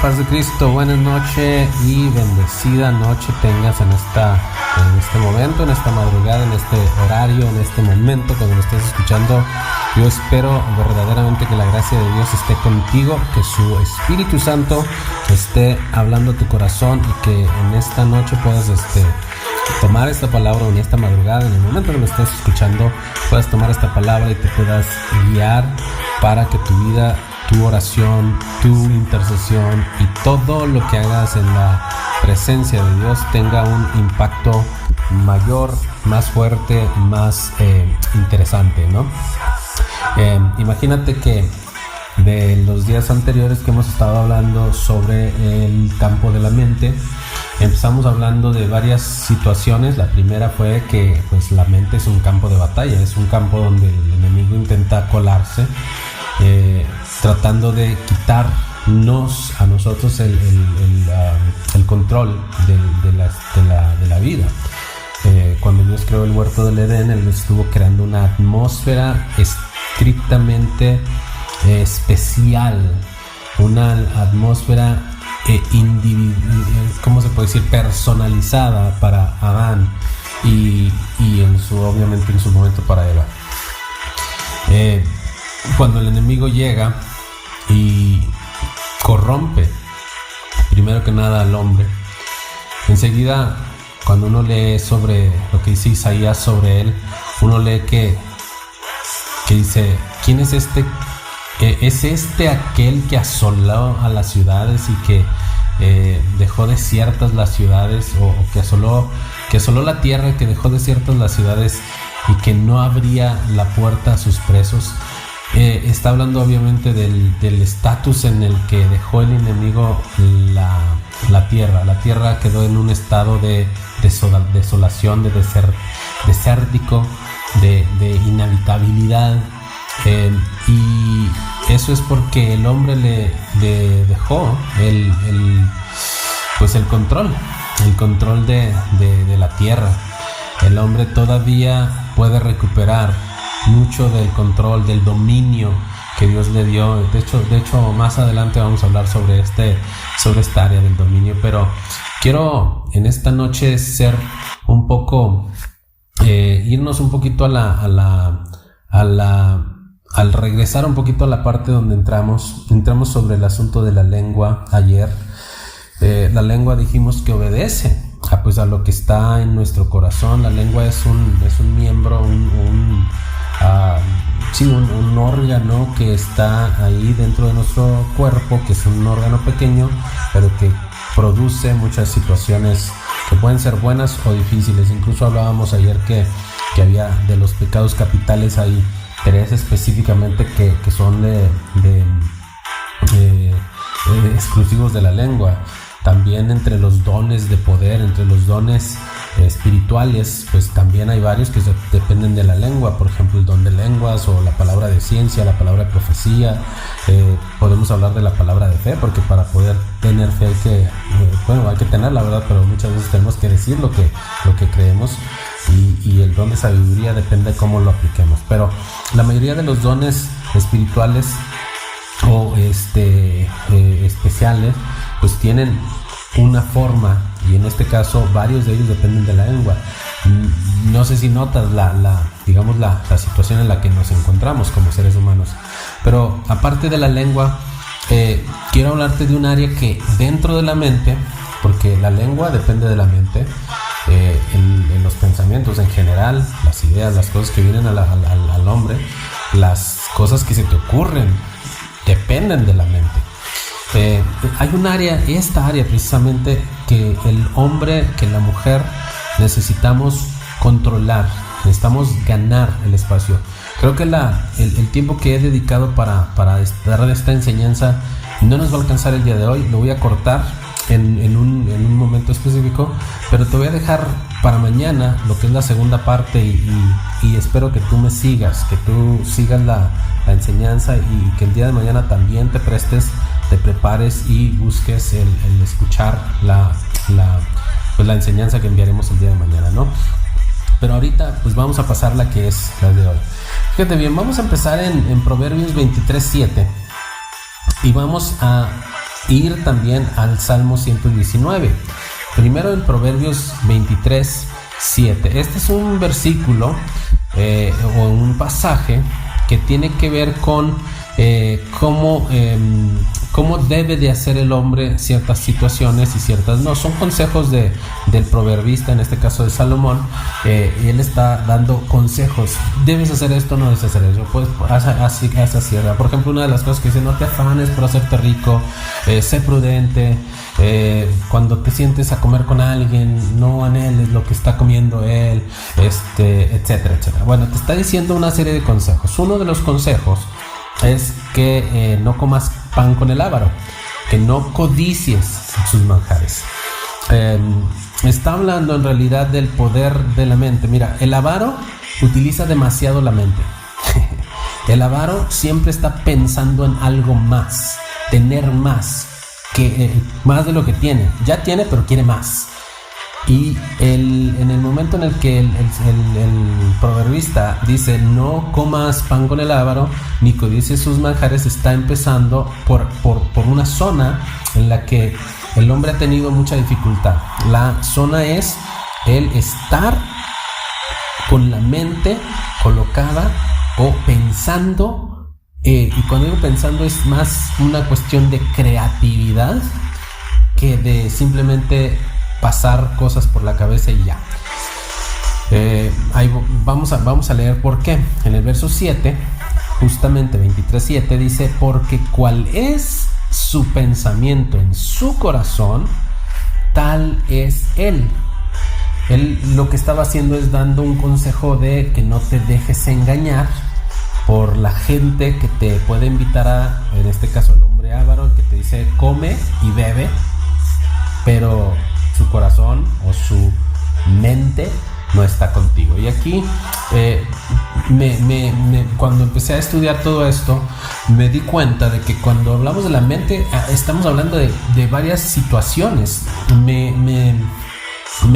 paz de Cristo, buenas noches y bendecida noche tengas en este momento, en esta madrugada, en este horario, en este momento cuando me estés escuchando. Yo espero verdaderamente que la gracia de Dios esté contigo, que su Espíritu Santo esté hablando a tu corazón y que en esta noche puedas tomar esta palabra, en esta madrugada, en el momento que me estés escuchando, puedas tomar esta palabra y te puedas guiar para que tu vida, tu oración, tu intercesión y todo lo que hagas en la presencia de Dios tenga un impacto mayor, más fuerte, más interesante, ¿no? Imagínate que de los días anteriores que hemos estado hablando sobre el campo de la mente, empezamos hablando de varias situaciones. La primera fue que pues la mente es un campo de batalla, es un campo donde el enemigo intenta colarse, tratando de quitarnos a nosotros el control de la vida. Cuando Dios creó el huerto del Edén, Él estuvo creando una atmósfera estrictamente especial, una atmósfera ¿cómo se puede decir? Personalizada para Adán y obviamente en su momento para Eva. Cuando el enemigo llega y corrompe primero que nada al hombre, enseguida cuando uno lee sobre lo que dice Isaías sobre él, uno lee que dice: ¿quién es este? ¿Es aquel que asoló a las ciudades y que dejó desiertas las ciudades, o que asoló la tierra y que dejó desiertas las ciudades y que no abría la puerta a sus presos? Está hablando obviamente del estatus en el que dejó el enemigo la tierra. La tierra quedó en un estado de desolación, de desértico, de inhabitabilidad. Y eso es porque el hombre le dejó el control de la tierra. El hombre todavía puede recuperar mucho del control, del dominio que Dios le dio. De hecho más adelante vamos a hablar sobre esta área del dominio, pero quiero en esta noche ser un poco irnos un poquito al regresar un poquito a la parte donde entramos sobre el asunto de la lengua ayer. La lengua dijimos que obedece a lo que está en nuestro corazón. La lengua es un miembro, un órgano que está ahí dentro de nuestro cuerpo, que es un órgano pequeño, pero que produce muchas situaciones que pueden ser buenas o difíciles. Incluso hablábamos ayer que había de los pecados capitales, hay tres específicamente que son exclusivos de la lengua. También entre los dones de poder, entre los dones espirituales, pues también hay varios que dependen de la lengua. Por ejemplo, el don de lenguas, o la palabra de ciencia, la palabra de profecía. Podemos hablar de la palabra de fe, porque para poder tener fe hay que tener la verdad, pero muchas veces tenemos que decir lo que creemos. Y el don de sabiduría depende de cómo lo apliquemos. Pero la mayoría de los dones espirituales o especiales pues tienen una forma, y en este caso varios de ellos dependen de la lengua. No sé si notas la situación en la que nos encontramos como seres humanos. Pero aparte de la lengua, quiero hablarte de un área que dentro de la mente, porque la lengua depende de la mente, en los pensamientos en general, las ideas, las cosas que vienen al hombre, las cosas que se te ocurren dependen de la mente. Hay un área, esta área precisamente, que el hombre, que la mujer necesitamos controlar, necesitamos ganar el espacio. Creo que el tiempo que he dedicado para dar esta enseñanza no nos va a alcanzar el día de hoy. Lo voy a cortar en un momento específico, pero te voy a dejar para mañana lo que es la segunda parte, y espero que tú me sigas, que tú sigas la enseñanza, y que el día de mañana también te prepares y busques el escuchar la enseñanza que enviaremos el día de mañana, ¿no? Pero ahorita pues vamos a pasar la que es la de hoy. Fíjate bien, vamos a empezar en Proverbios 23:7, y vamos a ir también al Salmo 119. Primero en Proverbios 23:7. Este es un versículo o un pasaje que tiene que ver con cómo debe de hacer el hombre ciertas situaciones y ciertas no. Son consejos del proverbista, en este caso de Salomón, y él está dando consejos. Debes hacer esto, no debes hacer eso. Pues así. Por ejemplo, una de las cosas que dice: no te afanes por hacerte rico, sé prudente, cuando te sientes a comer con alguien, no anheles lo que está comiendo él, etcétera, etcétera. Bueno, te está diciendo una serie de consejos. Uno de los consejos es que no comas pan con el avaro, que no codicies sus manjares. Está hablando en realidad del poder de la mente. Mira, el avaro utiliza demasiado la mente. El avaro siempre está pensando en algo más, tener más, más de lo que tiene. Ya tiene, pero quiere más. Y en el momento en el que el proverbista dice: no comas pan con el avaro, ni codicies sus manjares, está empezando por una zona en la que el hombre ha tenido mucha dificultad. La zona es el estar con la mente colocada o pensando, y cuando digo pensando es más una cuestión de creatividad que de simplemente pasar cosas por la cabeza y ya. Ahí vamos a leer por qué. En el verso 7, justamente 23:7, dice: porque cual es su pensamiento en su corazón, tal es él. Él lo que estaba haciendo es dando un consejo de que no te dejes engañar por la gente que te puede invitar en este caso el hombre avaro, el que te dice come y bebe, pero su corazón o su mente no está contigo. Y aquí cuando empecé a estudiar todo esto, me di cuenta de que cuando hablamos de la mente estamos hablando de varias situaciones. Me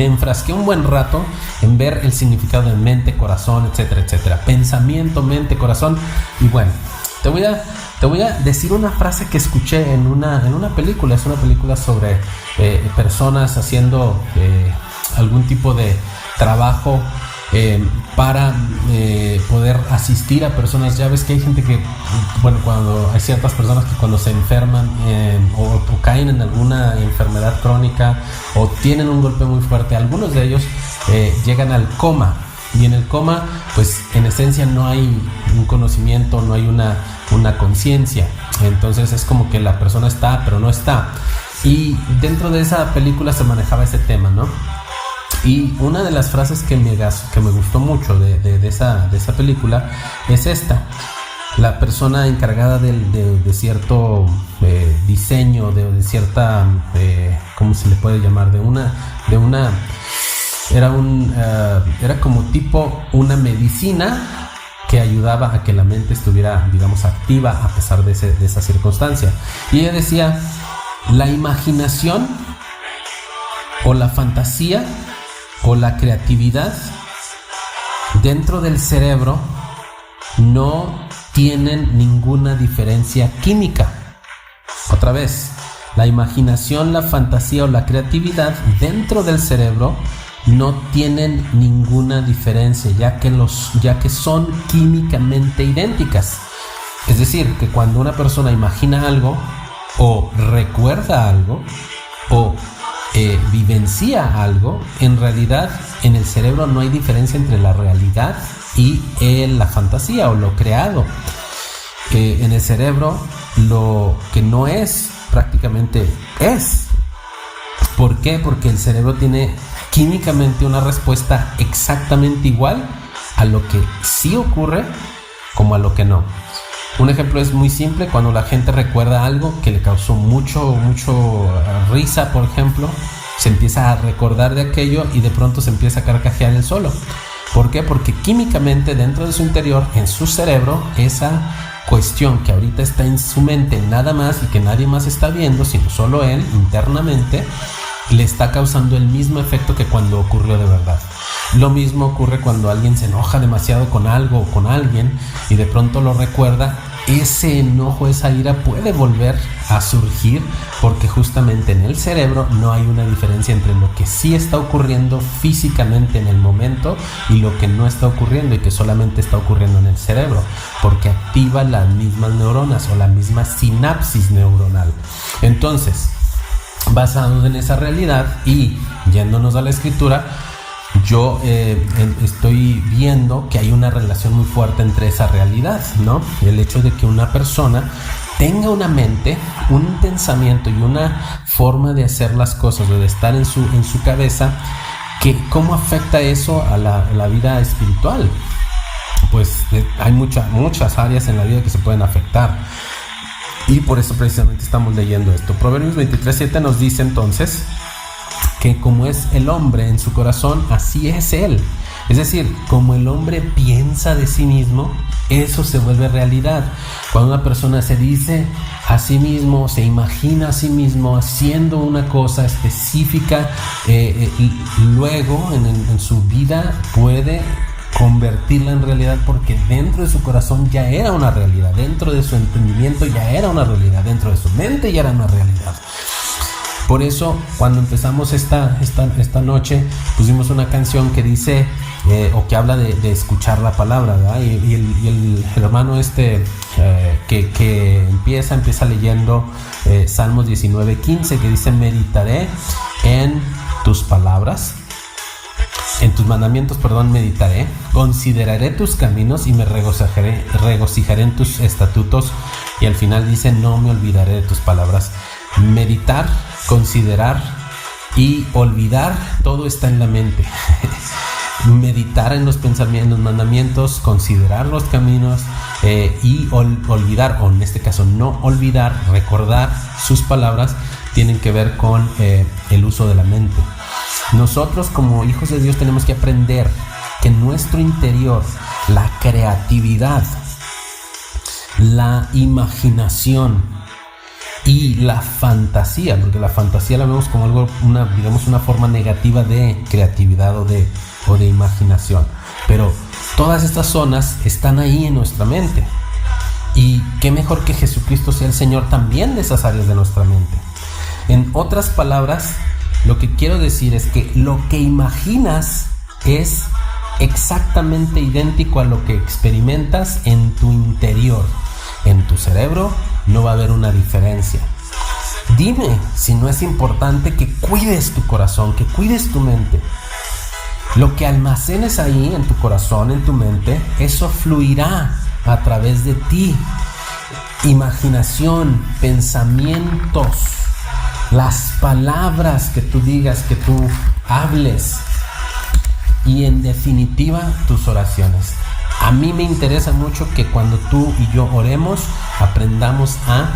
enfrasqué un buen rato en ver el significado de mente, corazón, etcétera, etcétera. Pensamiento, mente, corazón. Y bueno, te voy a decir una frase que escuché en una película. Es una película sobre personas haciendo algún tipo de trabajo para poder asistir a personas. Ya ves que hay gente que, bueno, cuando hay ciertas personas que cuando se enferman o caen en alguna enfermedad crónica o tienen un golpe muy fuerte, algunos de ellos llegan al coma. Y en el coma, pues en esencia no hay un conocimiento, no hay una conciencia. Entonces es como que la persona está, pero no está. Y dentro de esa película se manejaba ese tema, ¿no? Y una de las frases que me gustó mucho de esa película es esta. La persona encargada de cierto diseño, de cierta, ¿cómo se le puede llamar? Era como tipo una medicina que ayudaba a que la mente estuviera, digamos, activa a pesar de esa circunstancia. Y ella decía: la imaginación o la fantasía o la creatividad dentro del cerebro no tienen ninguna diferencia química. Otra vez, la imaginación, la fantasía o la creatividad dentro del cerebro no tienen ninguna diferencia, ya que son químicamente idénticas. Es decir, que cuando una persona imagina algo o recuerda algo o vivencia algo, en realidad en el cerebro no hay diferencia entre la realidad y la fantasía o lo creado. En el cerebro lo que no es prácticamente es. ¿Por qué? Porque el cerebro tiene químicamente una respuesta exactamente igual a lo que sí ocurre como a lo que no. Un ejemplo es muy simple: cuando la gente recuerda algo que le causó mucho risa, por ejemplo, se empieza a recordar de aquello y de pronto se empieza a carcajear él solo. ¿Por qué? Porque químicamente dentro de su interior, en su cerebro, esa cuestión que ahorita está en su mente nada más y que nadie más está viendo, sino solo él internamente, le está causando el mismo efecto que cuando ocurrió de verdad. Lo mismo ocurre cuando alguien se enoja demasiado con algo o con alguien y de pronto lo recuerda ese enojo, esa ira puede volver a surgir porque justamente en el cerebro no hay una diferencia entre lo que sí está ocurriendo físicamente en el momento y lo que no está ocurriendo y que solamente está ocurriendo en el cerebro, porque activa las mismas neuronas o la misma sinapsis neuronal. Entonces, basados en esa realidad y yéndonos a la escritura, yo estoy viendo que hay una relación muy fuerte entre esa realidad, ¿no? El hecho de que una persona tenga una mente, un pensamiento y una forma de hacer las cosas, de estar en su cabeza, que cómo afecta eso a la vida espiritual. Pues hay muchas áreas en la vida que se pueden afectar. Y por eso precisamente estamos leyendo esto. Proverbios 23:7 nos dice entonces que como es el hombre en su corazón, así es él. Es decir, como el hombre piensa de sí mismo, eso se vuelve realidad. Cuando una persona se dice a sí mismo, se imagina a sí mismo haciendo una cosa específica, luego en su vida puede convertirla en realidad, porque dentro de su corazón ya era una realidad, dentro de su entendimiento ya era una realidad, dentro de su mente ya era una realidad. Por eso, cuando empezamos esta noche, pusimos una canción que dice, o que habla de escuchar la palabra, ¿verdad? Y el hermano que empieza leyendo Salmos 19:15, que dice: meditaré en tus palabras, en tus mandamientos, meditaré, consideraré tus caminos y me regocijaré en tus estatutos. Y al final dice: no me olvidaré de tus palabras. Meditar, considerar y olvidar, todo está en la mente. Meditar en los pensamientos, los mandamientos, considerar los caminos y olvidar, o en este caso no olvidar, recordar sus palabras, tienen que ver con el uso de la mente. Nosotros como hijos de Dios tenemos que aprender que en nuestro interior la creatividad, la imaginación y la fantasía, porque la fantasía la vemos como algo, una forma negativa de creatividad o de imaginación, pero todas estas zonas están ahí en nuestra mente, y qué mejor que Jesucristo sea el Señor también de esas áreas de nuestra mente. En otras palabras, lo que quiero decir es que lo que imaginas es exactamente idéntico a lo que experimentas en tu interior. En tu cerebro no va a haber una diferencia. Dime si no es importante que cuides tu corazón, que cuides tu mente. Lo que almacenes ahí en tu corazón, en tu mente, eso fluirá a través de ti. Imaginación, pensamientos, las palabras que tú digas, que tú hables, y en definitiva tus oraciones. A mí me interesa mucho que cuando tú y yo oremos, aprendamos a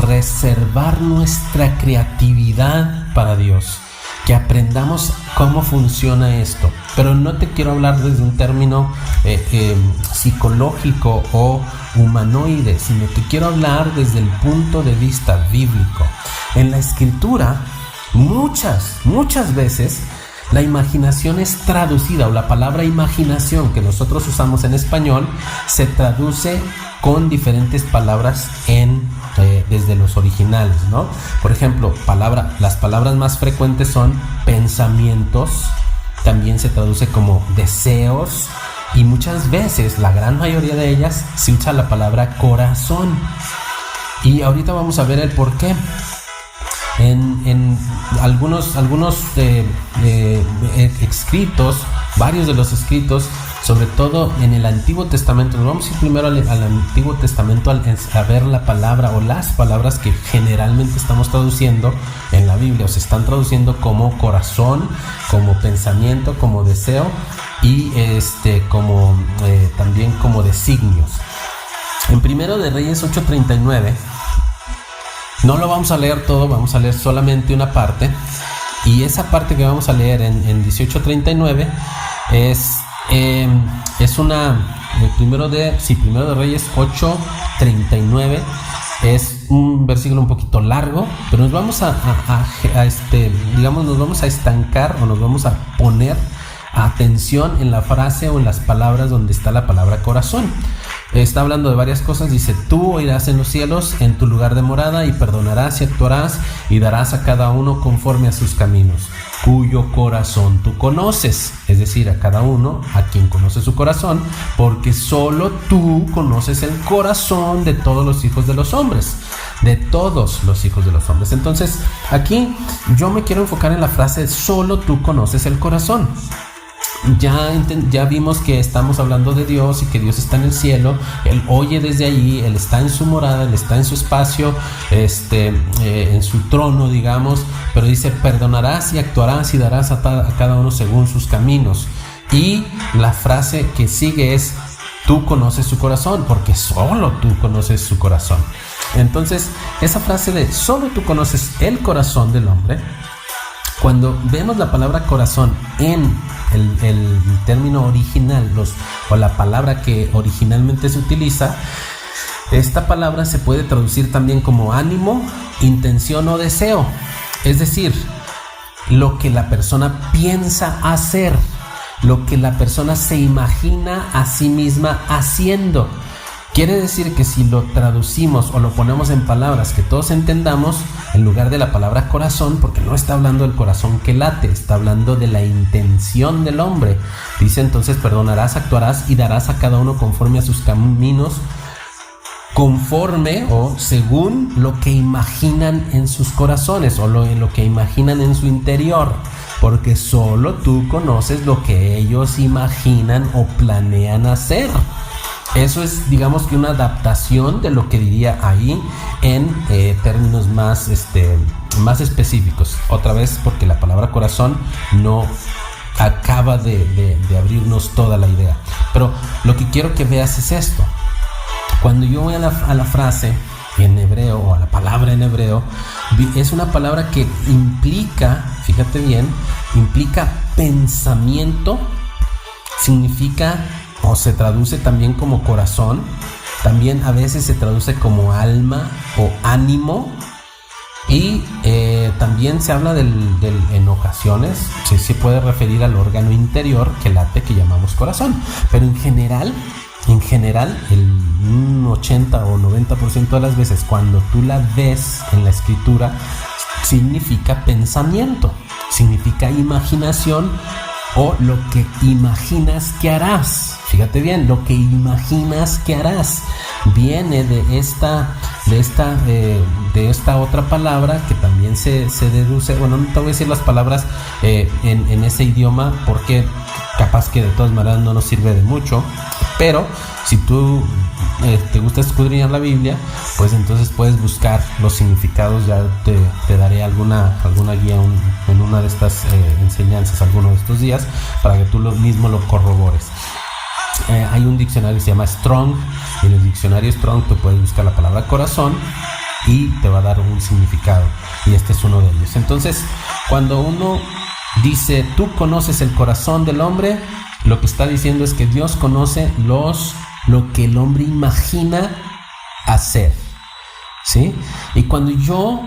reservar nuestra creatividad para Dios, que aprendamos cómo funciona esto. Pero no te quiero hablar desde un término psicológico o humanoide, sino te quiero hablar desde el punto de vista bíblico. En la escritura, muchas veces, la imaginación es traducida, o la palabra imaginación que nosotros usamos en español se traduce con diferentes palabras desde los originales, ¿no? Por ejemplo, las palabras más frecuentes son pensamientos, también se traduce como deseos, y muchas veces, la gran mayoría de ellas, se usa la palabra corazón. Y ahorita vamos a ver el por qué. En algunos escritos, varios de los escritos, sobre todo en el Antiguo Testamento, nos vamos a ir primero al Antiguo Testamento a ver la palabra o las palabras que generalmente estamos traduciendo en la Biblia, o se están traduciendo como corazón, como pensamiento, como deseo y también como designios. En Primero de Reyes 8:39, no lo vamos a leer todo, vamos a leer solamente una parte, y esa parte que vamos a leer en 18:39 es Primero de Reyes 8:39. Es un versículo un poquito largo, pero nos vamos nos vamos a estancar, o nos vamos a poner atención en la frase o en las palabras donde está la palabra corazón. está hablando de varias cosas. Dice: tú oirás en los cielos, en tu lugar de morada, y perdonarás y actuarás y darás a cada uno conforme a sus caminos, cuyo corazón tú conoces. Es decir, a cada uno a quien conoce su corazón, porque solo tú conoces el corazón de todos los hijos de los hombres. De todos los hijos de los hombres. Entonces, aquí yo me quiero enfocar en la frase: solo tú conoces el corazón. Ya vimos que estamos hablando de Dios y que Dios está en el cielo. Él oye desde allí, Él está en su morada, Él está en su espacio, en su trono, digamos. Pero dice: perdonarás y actuarás y darás a cada uno según sus caminos. Y la frase que sigue es: tú conoces su corazón, porque solo tú conoces su corazón. Entonces, esa frase de solo tú conoces el corazón del hombre, cuando vemos la palabra corazón en el término original, o la palabra que originalmente se utiliza, esta palabra se puede traducir también como ánimo, intención o deseo. Es decir, lo que la persona piensa hacer, lo que la persona se imagina a sí misma haciendo. Quiere decir que si lo traducimos o lo ponemos en palabras que todos entendamos, en lugar de la palabra corazón, porque no está hablando del corazón que late, está hablando de la intención del hombre. Dice entonces: perdonarás, actuarás y darás a cada uno conforme a sus caminos, conforme o según lo que imaginan en sus corazones, o en lo que imaginan en su interior, porque solo tú conoces lo que ellos imaginan o planean hacer. Eso es, digamos, que una adaptación de lo que diría ahí en términos más específicos. Otra vez, porque la palabra corazón no acaba de abrirnos toda la idea. Pero lo que quiero que veas es esto. Cuando yo voy a la frase en hebreo, o a la palabra en hebreo, es una palabra que implica, fíjate bien, implica pensamiento, significa, o se traduce también como corazón, también a veces se traduce como alma o ánimo, y también se habla en ocasiones, se puede referir al órgano interior que late, que llamamos corazón, pero en general, el 80 o 90% de las veces cuando tú la ves en la escritura, significa pensamiento, significa imaginación, o lo que imaginas que harás. Fíjate bien, lo que imaginas que harás viene de esta otra palabra que también se deduce. Bueno, no te voy a decir las palabras en ese idioma, porque capaz que de todas maneras no nos sirve de mucho, pero si tú te gusta escudriñar la Biblia, pues entonces puedes buscar los significados. Ya te daré alguna guía en una de estas enseñanzas alguno de estos días, para que tú mismo lo corrobores. Hay un diccionario que se llama Strong, y en el diccionario Strong tú puedes buscar la palabra corazón y te va a dar un significado, y este es uno de ellos. Entonces, cuando uno dice tú conoces el corazón del hombre, lo que está diciendo es que Dios conoce lo que el hombre imagina hacer, ¿sí? Y cuando yo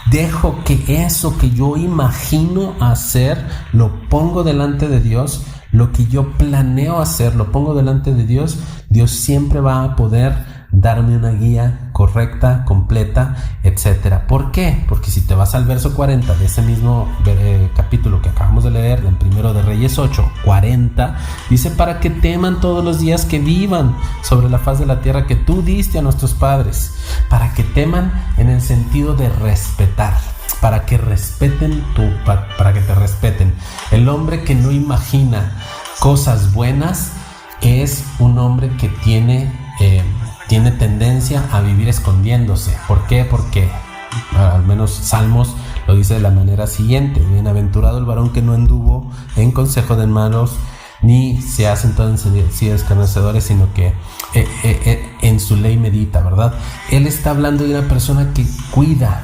dejo que eso que yo imagino hacer lo pongo delante de Dios, lo que yo planeo hacer lo pongo delante de Dios, Dios siempre va a poder darme una guía correcta, completa, etcétera. ¿Por qué? Porque si te vas al verso 40 de ese mismo capítulo que acabamos de leer, en Primero de Reyes 8:40, dice: para que teman todos los días que vivan sobre la faz de la tierra que tú diste a nuestros padres. Para que teman en el sentido de respetar, para que respeten para que te respeten. El hombre que no imagina cosas buenas es un hombre que tiene tendencia a vivir escondiéndose. ¿Por qué? Porque al menos Salmos lo dice de la manera siguiente: bienaventurado el varón que no anduvo en consejo de malos, ni se hace sentado en silla de escarnecedores, sino que en su ley medita, ¿verdad? Él está hablando de una persona que cuida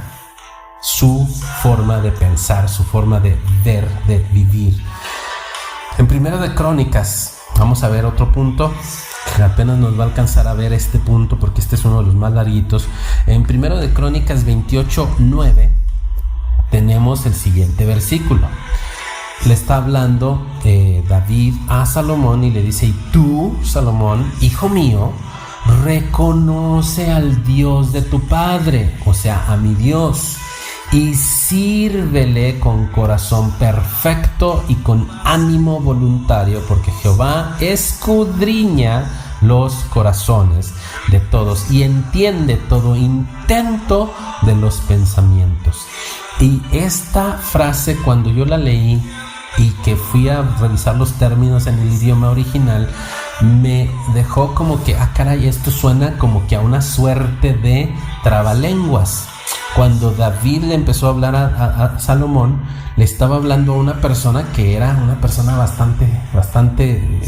su forma de pensar, su forma de ver, de vivir. En Primero de Crónicas, vamos a ver otro punto que apenas nos va a alcanzar a ver este punto, porque este es uno de los más larguitos. En Primero de Crónicas 28:9 tenemos el siguiente versículo: le está hablando David a Salomón y le dice: y tú, Salomón, hijo mío, reconoce al Dios de tu padre, o sea, a mi Dios, y sírvele con corazón perfecto y con ánimo voluntario, porque Jehová escudriña los corazones de todos y entiende todo intento de los pensamientos. Y esta frase, cuando yo la leí y que fui a revisar los términos en el idioma original, me dejó como que, caray, esto suena como que a una suerte de trabalenguas. Cuando David le empezó a hablar a Salomón, le estaba hablando a una persona que era una persona bastante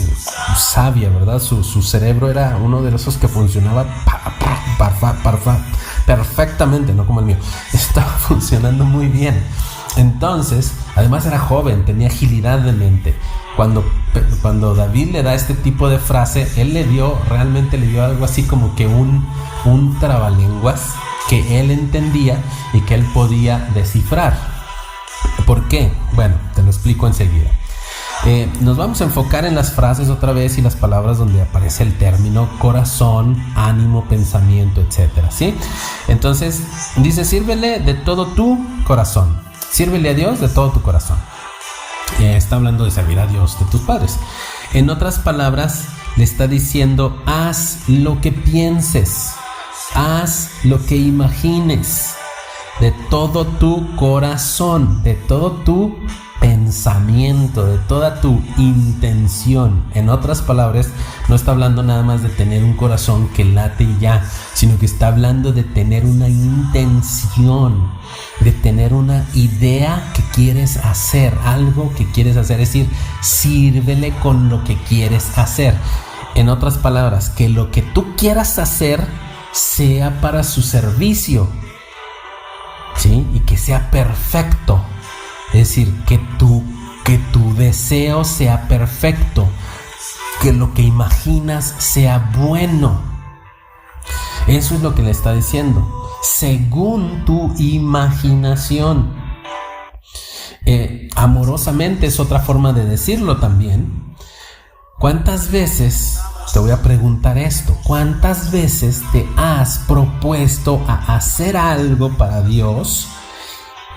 sabia, ¿verdad? Su cerebro era uno de esos que funcionaba perfectamente, no como el mío. Estaba funcionando muy bien. Entonces, además era joven, tenía agilidad de mente. Cuando David le da este tipo de frase, él realmente le dio algo así como que un trabalenguas que él entendía y que él podía descifrar. ¿Por qué? Bueno, te lo explico enseguida. Nos vamos a enfocar en las frases otra vez y las palabras donde aparece el término corazón, ánimo, pensamiento, etcétera, ¿sí? Entonces, dice: sírvele de todo tu corazón. Sírvele a Dios de todo tu corazón. Está hablando de servir a Dios de tus padres. En otras palabras, le está diciendo: haz lo que pienses, haz lo que imagines, de todo tu corazón, de todo tu pensamiento, de toda tu intención. En otras palabras, no está hablando nada más de tener un corazón que late y ya, sino que está hablando de tener una intención, de tener una idea que quieres hacer, algo que quieres hacer. Es decir, sírvele con lo que quieres hacer. En otras palabras, que lo que tú quieras hacer sea para su servicio, ¿sí? Y que sea perfecto. Es decir, que tu deseo sea perfecto, que lo que imaginas sea bueno. Eso es lo que le está diciendo, según tu imaginación. Amorosamente es otra forma de decirlo también. ¿Cuántas veces, te voy a preguntar esto, cuántas veces te has propuesto a hacer algo para Dios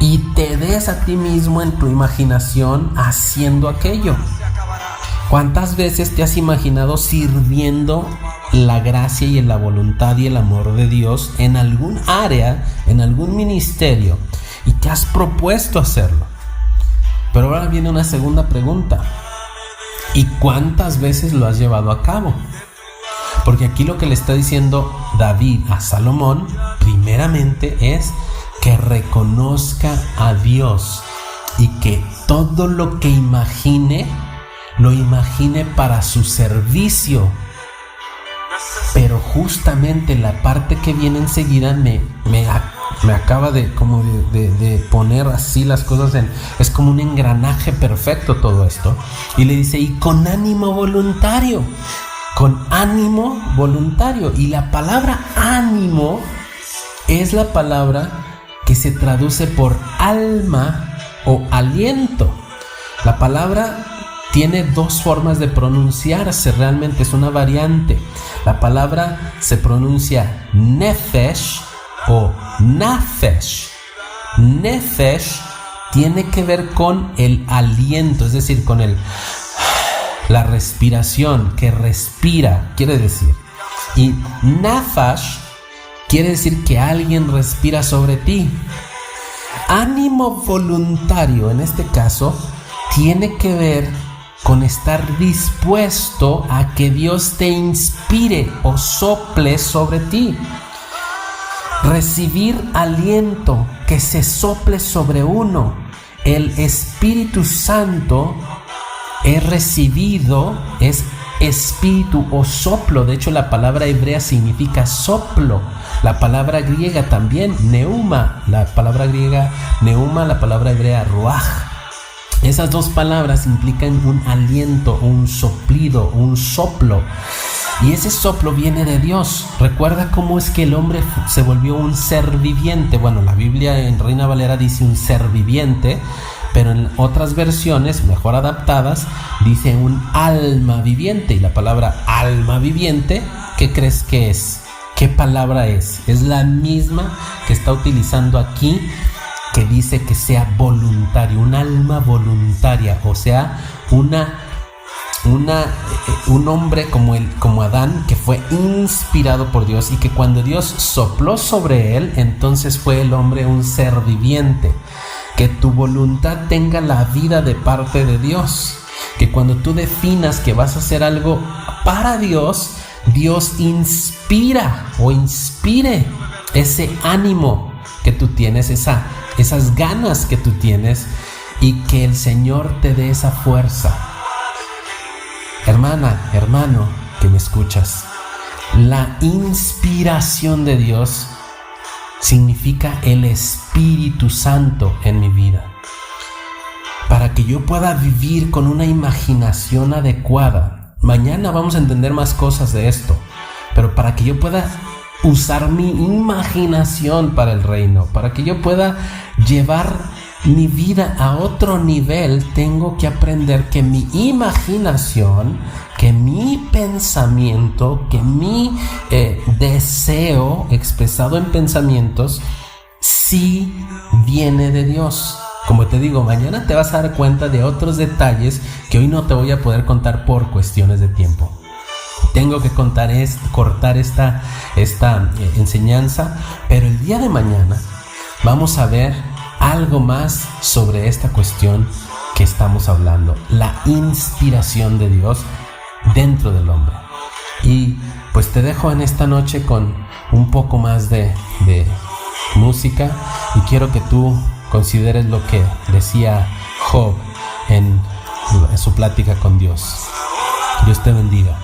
y te ves a ti mismo en tu imaginación haciendo aquello? ¿Cuántas veces te has imaginado sirviendo la gracia y la voluntad y el amor de Dios en algún área, en algún ministerio, y te has propuesto hacerlo? Pero ahora viene una segunda pregunta: ¿y cuántas veces lo has llevado a cabo? Porque aquí lo que le está diciendo David a Salomón, primeramente, es que reconozca a Dios y que todo lo que imagine, lo imagine para su servicio. Pero justamente la parte que viene enseguida me acaba de poner así las cosas es como un engranaje perfecto todo esto. Y le dice: y con ánimo voluntario. Con ánimo voluntario. Y la palabra ánimo es la palabra que se traduce por alma o aliento. La palabra tiene dos formas de pronunciarse, realmente es una variante. La palabra se pronuncia nefesh o nafesh. Nefesh tiene que ver con el aliento, es decir, con la respiración, que respira, quiere decir. Y nafash quiere decir que alguien respira sobre ti. Ánimo voluntario, en este caso, tiene que ver con estar dispuesto a que Dios te inspire o sople sobre ti. Recibir aliento, que se sople sobre uno. El Espíritu Santo es recibido, es espíritu o soplo. De hecho, la palabra hebrea significa soplo. La palabra griega también, neuma. La palabra griega neuma, la palabra hebrea ruach. Esas dos palabras implican un aliento, un soplido, un soplo. Y ese soplo viene de Dios. Recuerda cómo es que el hombre se volvió un ser viviente. Bueno, la Biblia en Reina Valera dice un ser viviente, pero en otras versiones mejor adaptadas dice un alma viviente. Y la palabra alma viviente, ¿qué crees que es? ¿Qué palabra es? Es la misma que está utilizando aquí, que dice que sea voluntario, un alma voluntaria, o sea, un hombre como Adán, que fue inspirado por Dios, y que cuando Dios sopló sobre él, entonces fue el hombre un ser viviente. Que tu voluntad tenga la vida de parte de Dios, que cuando tú definas que vas a hacer algo para Dios, Dios inspire ese ánimo que tú tienes, esas ganas que tú tienes, y que el Señor te dé esa fuerza. Hermana, hermano, que me escuchas, la inspiración de Dios significa el Espíritu Santo en mi vida. Para que yo pueda vivir con una imaginación adecuada. Mañana vamos a entender más cosas de esto, pero para que yo pueda usar mi imaginación para el reino, para que yo pueda llevar mi vida a otro nivel, tengo que aprender que mi imaginación, que mi pensamiento, que mi deseo expresado en pensamientos sí viene de Dios. Como te digo, mañana te vas a dar cuenta de otros detalles que hoy no te voy a poder contar por cuestiones de tiempo. Tengo que cortar esta enseñanza, pero el día de mañana vamos a ver algo más sobre esta cuestión que estamos hablando, la inspiración de Dios dentro del hombre. Y pues te dejo en esta noche con un poco más de música, y quiero que tú consideres lo que decía Job en su plática con Dios. Dios te bendiga.